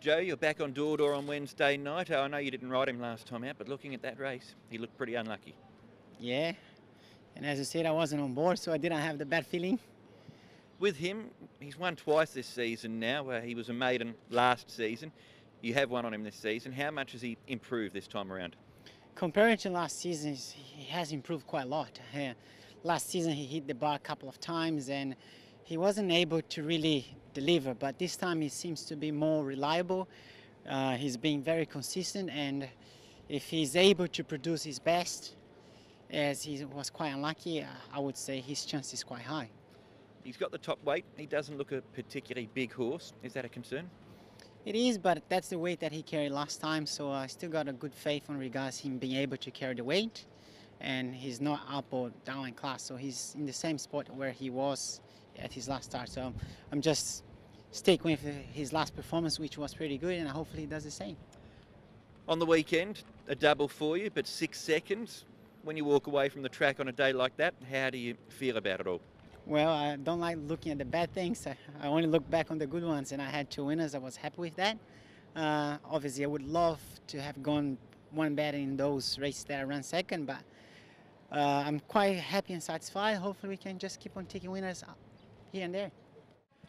Joe, you're back on Door on Wednesday night. I know you didn't ride him last time out, but looking at that race, he looked pretty unlucky. Yeah, and as I said, I wasn't on board, so I didn't have the bad feeling. With him, he's won twice this season now. He was a maiden last season. You have one on him this season. How much has he improved this time around? Compared to last season, he has improved quite a lot. Last season, he hit the bar a couple of times, and he wasn't able to really deliver, but this time he seems to be more reliable. He's being very consistent, and if he's able to produce his best, as he was quite unlucky, I would say his chance is quite high. He's got the top weight. He doesn't look a particularly big horse. Is that a concern? It is, but that's the weight that he carried last time, so I still got a good faith on regards him being able to carry the weight, and he's not up or down in class, so he's in the same spot where he was at his last start. So I'm just sticking with his last performance, which was pretty good, and hopefully he does the same. On the weekend, a double for you, but 6 seconds. When you walk away from the track on a day like that, how do you feel about it all? Well, I don't like looking at the bad things. I only look back on the good ones, and I had 2 winners. I was happy with that. Obviously, I would love to have gone one better in those races that I ran second, but I'm quite happy and satisfied. Hopefully, we can just keep on taking winners here and there.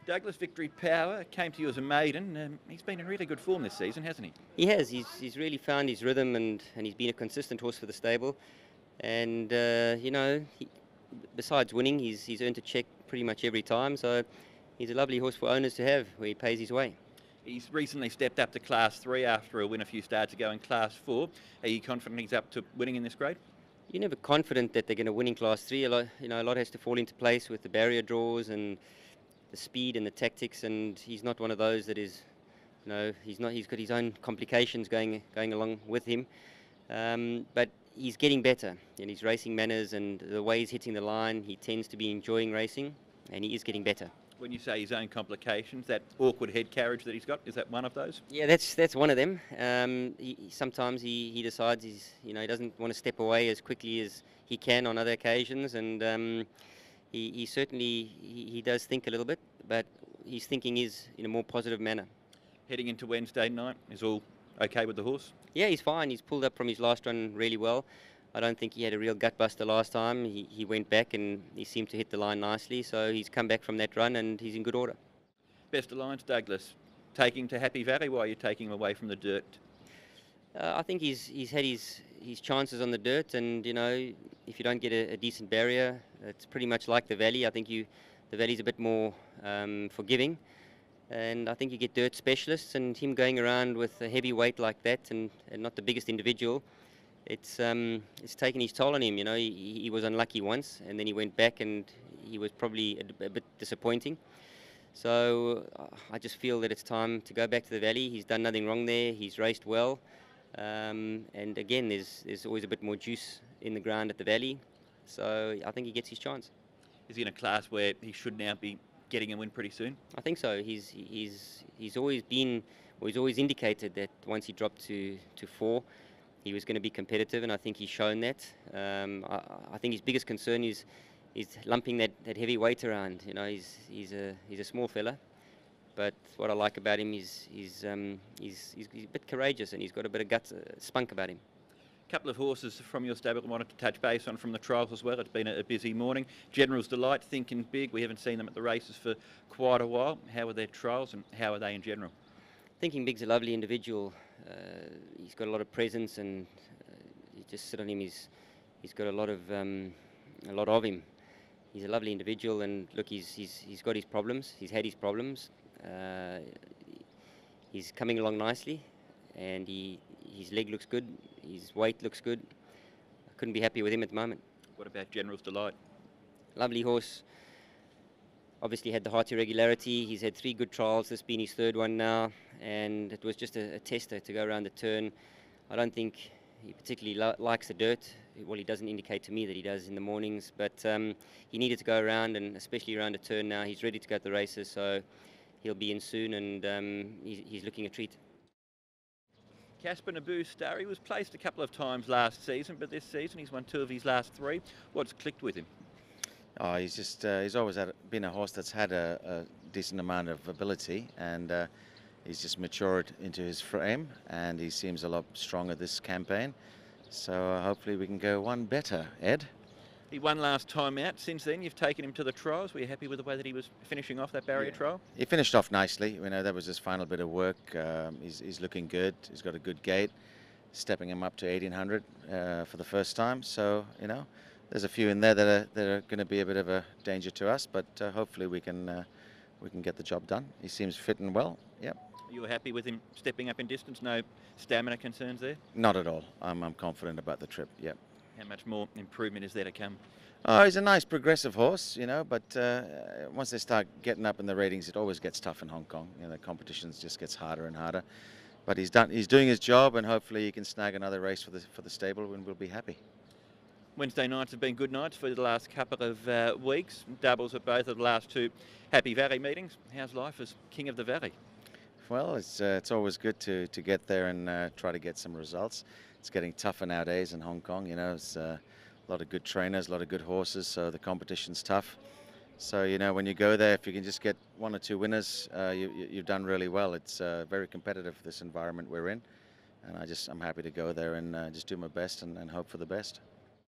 Douglas Victory Power came to you as a maiden. He's been in really good form this season, hasn't he? He has. He's really found his rhythm, and he's been a consistent horse for the stable. And, besides winning, he's earned a check pretty much every time. So he's a lovely horse for owners to have where he pays his way. He's recently stepped up to Class 3 after a win a few starts ago in Class 4. Are you confident he's up to winning in this grade? You're never confident that they're going to win in Class 3. A lot has to fall into place with the barrier draws and the speed and the tactics, and he's not one of those that is, he's got his own complications going along with him. But he's getting better in his racing manners and the way he's hitting the line. He tends to be enjoying racing, and he is getting better. When you say his own complications, that awkward head carriage that he's got, is that one of those? Yeah, that's one of them. Sometimes he decides he doesn't want to step away as quickly as he can on other occasions, and he certainly does think a little bit, but his thinking is in a more positive manner. Heading into Wednesday night, is all okay with the horse? Yeah, he's fine. He's pulled up from his last run really well. I don't think he had a real gut buster last time. He went back and he seemed to hit the line nicely, so he's come back from that run and he's in good order. Best alliance, Douglas. Taking to Happy Valley, why are you taking him away from the dirt? I think he's had his chances on the dirt, and if you don't get a decent barrier, it's pretty much like the Valley. I think the Valley's a bit more forgiving, and I think you get dirt specialists, and him going around with a heavy weight like that and not the biggest individual, it's taken his toll on him. He was unlucky once, and then he went back, and he was probably a bit disappointing. So I just feel that it's time to go back to the Valley. He's done nothing wrong there. He's raced well. And again, there's always a bit more juice in the ground at the Valley. So I think he gets his chance. Is he in a class where he should now be getting a win pretty soon? I think so. He's always been, or he's always indicated that once he dropped to 4, he was going to be competitive, and I think he's shown that. I think his biggest concern is lumping that heavy weight around. He's a small fella, but what I like about him is he's a bit courageous, and he's got a bit of guts, spunk about him. A couple of horses from your stable I wanted to touch base on from the trials as well. It's been a busy morning. General's Delight, thinking big. We haven't seen them at the races for quite a while. How are their trials, and how are they in general? Thinking Big's a lovely individual. He's got a lot of presence, and you just sit on him. He's got a lot of him. He's a lovely individual, and look, he's got his problems. He's had his problems. He's coming along nicely, and his leg looks good. His weight looks good. I couldn't be happy with him at the moment. What about General's Delight? Lovely horse. Obviously had the heart irregularity. He's had 3 good trials. This has been his 3rd one now, and it was just a tester to go around the turn. I don't think he particularly likes the dirt. Well, he doesn't indicate to me that he does in the mornings, but he needed to go around, and especially around a turn now. He's ready to go to the races, so he'll be in soon, and he's looking a treat. Casper No Booster, he was placed a couple of times last season, but this season he's won 2 of his last 3. What's clicked with him? Oh, he's always been a horse that's had a decent amount of ability, and He's just matured into his frame, and he seems a lot stronger this campaign. So hopefully we can go one better, Ed. He won last time out. Since then, you've taken him to the trials. Were you happy with the way that he was finishing off that barrier trial? He finished off nicely. You know, that was his final bit of work. He's looking good. He's got a good gait, stepping him up to 1800 for the first time. So, you know, there's a few in there that are going to be a bit of a danger to us, but hopefully we can get the job done. He seems fit and well. Yep. You were happy with him stepping up in distance? No stamina concerns there? Not at all. I'm confident about the trip. Yep. How much more improvement is there to come? Oh, he's a nice progressive horse, you know, but once they start getting up in the ratings, it always gets tough in Hong Kong. You know, the competition just gets harder and harder. But he's doing his job, and hopefully he can snag another race for the stable, and we'll be happy. Wednesday nights have been good nights for the last couple of weeks. Doubles at both of the last two Happy Valley meetings. How's life as King of the Valley? Well, it's always good to get there and try to get some results. It's getting tougher nowadays in Hong Kong. You know, it's a lot of good trainers, a lot of good horses, so the competition's tough. So, you know, when you go there, if you can just get one or two winners, you've done really well. It's very competitive, this environment we're in. And I'm happy to go there and just do my best and hope for the best.